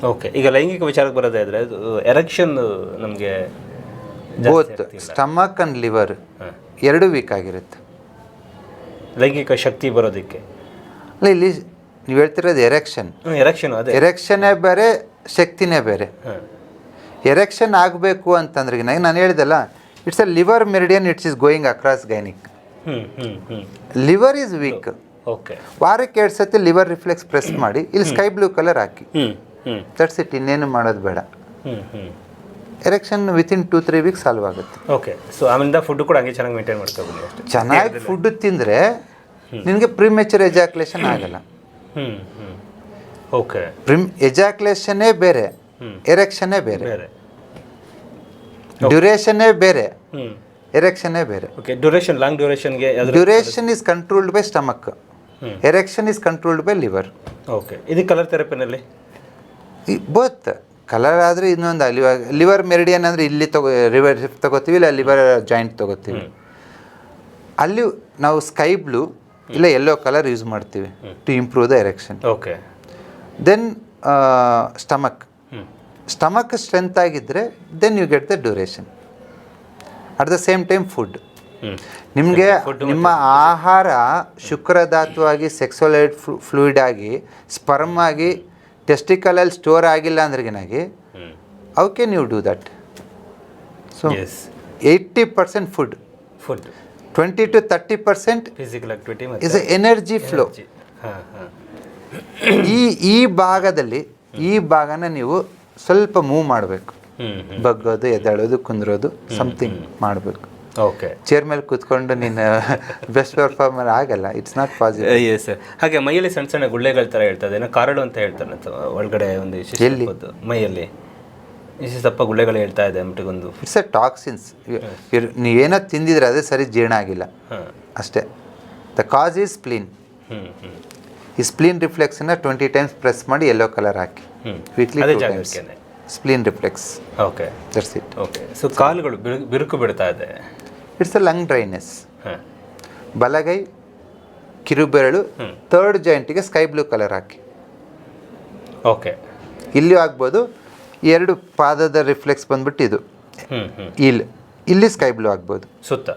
Okay. ಈಗ ಲೈಂಗಿಕ ವಿಚಾರಕ್ಕೆ ಬರೋದಾದ್ರೆ ಎರೆಕ್ಷನ್ ನಮಗೆ ಬೋತ್ ಸ್ಟಮಕ್ ಆ್ಯಂಡ್ ಲಿವರ್ ಎರಡೂ ವೀಕ್ ಆಗಿರುತ್ತೆ ಲೈಂಗಿಕ ಶಕ್ತಿ ಬರೋದಕ್ಕೆ. ಅಲ್ಲ, ಇಲ್ಲಿ ನೀವು ಹೇಳ್ತಿರೋದು ಎರೆಕ್ಷನ್ ಅದೇ ಎರೆಕ್ಷನ್ನೇ ಬೇರೆ, ಶಕ್ತಿನೇ ಬೇರೆ. ಎರೆಕ್ಷನ್ ಆಗಬೇಕು ಅಂತಂದ್ರೆ ನಾನು ಹೇಳಿದಲ್ಲ, it's a liver meridian, it's is going across gynaec. Liver is weak. Okay. ವಾರಕ್ಕೆ 2 ಸತಿ ಲಿವರ್ ರಿಫ್ಲೆಕ್ಸ್ ಪ್ರೆಸ್ ಮಾಡಿ ಇಲ್ಲಿ ಸ್ಕೈ ಬ್ಲೂ ಕಲರ್ ಹಾಕಿ, ದಟ್ಸ್ ಇಟ್. ಇನ್ನೇನು ಮಾಡೋದು ಬೇಡ. ಎರೆಕ್ಷನ್ ವಿತಿನ್ 2-3 ವೀಕ್ಸ್ ಸಾಲ್ವ್ ಆಗುತ್ತೆ. ಓಕೆ. ಸೊ ಆಮೇಲಿಂದ ಫುಡ್ ಕೂಡ ಹಂಗೆ ಚೆನ್ನಾಗಿ ಮೇಂಟೈನ್ ಮಾಡ್ಕೋಬೋದು ಅಷ್ಟೇ. ಚೆನ್ನಾಗಿ ಫುಡ್ ತಿಂದರೆ ನಿನಗೆ ಪ್ರಿಮೆಚೂರ್ ಎಜಾಕ್ಯುಲೇಷನ್ ಆಗಲ್ಲ. ಓಕೆ. ಎಜಾಕ್ಯುಲೇಷನ್ನೇ ಬೇರೆ, ಎರೆಕ್ಷನ್ನೇ ಬೇರೆ, ಡ್ಯೂರೇಷನ್ನೇ ಬೇರೆ, ಎರೆಕ್ಷನ್ನೇ ಬೇರೆ. ಓಕೆ. ಡ್ಯೂರೇಷನ್, ಲಾಂಗ್ ಡ್ಯೂರೇಷನ್ಗೆ duration is controlled by stomach, erection is controlled by liver. Okay. ಇದು ಕಲರ್ ಥೆರಪಿನಲ್ಲಿ ಬೋತ್ ಕಲರ್ ಆದರೆ ಇನ್ನೊಂದು ಲಿವರ್ ಮೆರಿಡಿಯನ್ ಅಂದರೆ ಇಲ್ಲಿ ರಿವರ್ ತಗೋತೀವಿ, ಇಲ್ಲ ಲಿವರ್ ಜಾಯಿಂಟ್ ತಗೋತೀವಿ. ಅಲ್ಲಿ ನಾವು ಸ್ಕೈ ಬ್ಲೂ ಇಲ್ಲ ಯೆಲ್ಲೋ ಕಲರ್ ಯೂಸ್ ಮಾಡ್ತೀವಿ to improve the erection. Okay. Then stomach strength ಆಗಿದ್ದರೆ then you get the duration. At the same time food, ನಿಮಗೆ ನಿಮ್ಮ ಆಹಾರ ಶುಕ್ರಧಾತು ಆಗಿ, ಸೆಕ್ಸುವಲ್ ಫ್ಲೂಯಿಡ್ ಆಗಿ, ಸ್ಪರ್ಮ್ ಆಗಿ, ಟೆಸ್ಟಿಕಲಲ್ಲಿ ಸ್ಟೋರ್ ಆಗಿಲ್ಲ ಅಂದ್ರೆಗಿನಾಗಿ how can you do that? So 80% food, 20 to 30% physical activity is energy flow. ಈ ಭಾಗದಲ್ಲಿ ಈ ಭಾಗನ ನೀವು ಸ್ವಲ್ಪ ಮೂವ್ ಮಾಡಬೇಕು. ಬಗ್ಗೋದು, ಎದ್ದೇಳೋದು, ಕುಂದ್ರೋದು, ಸಮಥಿಂಗ್ ಮಾಡಬೇಕು. ಓಕೆ. ಚೇರ್ ಮೇಲೆ ಕೂತ್ಕೊಂಡು ನೀನು ಬೆಸ್ಟ್ ಪರ್ಫಾರ್ಮರ್ ಆಗಲ್ಲ. It's not possible. Yes sir. ಹಾಗೆ ಮೈಯಲ್ಲಿ ಸಣ್ಣ ಸಣ್ಣ ಗುಳ್ಳೆಗಳ ಥರ ಹೇಳ್ತದೆ, ಏನೋ ಕಾರಳು ಅಂತ ಹೇಳ್ತಾರೆ ಒಳಗಡೆ ಒಂದು ಮೈಯಲ್ಲಿ ಇಷ್ಟಪ್ಪ ಗುಳ್ಳೆಗಳು ಹೇಳ್ತಾ ಇದೆ ಮಟ್ಟಿಗೊಂದು. It's A toxins. ನೀವೇನೋ ತಿಂದಿದ್ರೆ ಅದೇ ಸರಿ ಜೀರ್ಣ ಆಗಿಲ್ಲ ಅಷ್ಟೇ. The cos is spleen. ಈ ಸ್ಪ್ಲೀನ್ ರಿಫ್ಲೆಕ್ಸನ್ನ 20 ಟೈಮ್ಸ್ ಪ್ರೆಸ್ ಮಾಡಿ yellow colour hockey weekly 2 times. Spleen reflex. Okay. That's it. Okay. So ಕಾಲುಗಳು ಬಿರುಕು ಬಿಡ್ತಾ ಇದೆ. It's a lung dryness. ಬಲಗೈ ಕಿರುಬೆರಳು 3rd ಜಾಯಿಂಟಿಗೆ ಸ್ಕೈ ಬ್ಲೂ ಕಲರ್ ಹಾಕಿ. ಓಕೆ. ಇಲ್ಲಿಯೂ ಆಗ್ಬೋದು. 2 ಪಾದದ ರಿಫ್ಲೆಕ್ಸ್ ಬಂದ್ಬಿಟ್ಟು ಇದು ಇಲ್ಲಿ ಸ್ಕೈ ಬ್ಲೂ ಆಗ್ಬೋದು. ಸುತ್ತ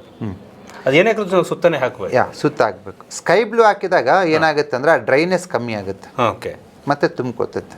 ಅದೇನೇ ಸುತ್ತನೇ ಹಾಕಬೇಕು. ಸುತ್ತ ಹಾಕಬೇಕು. ಸ್ಕೈ ಬ್ಲೂ ಹಾಕಿದಾಗ ಏನಾಗುತ್ತೆ ಅಂದರೆ ಆ ಡ್ರೈನೆಸ್ ಕಮ್ಮಿ ಆಗುತ್ತೆ, ಓಕೆ, ಮತ್ತೆ ತುಂಬ್ಕೋತೈತೆ.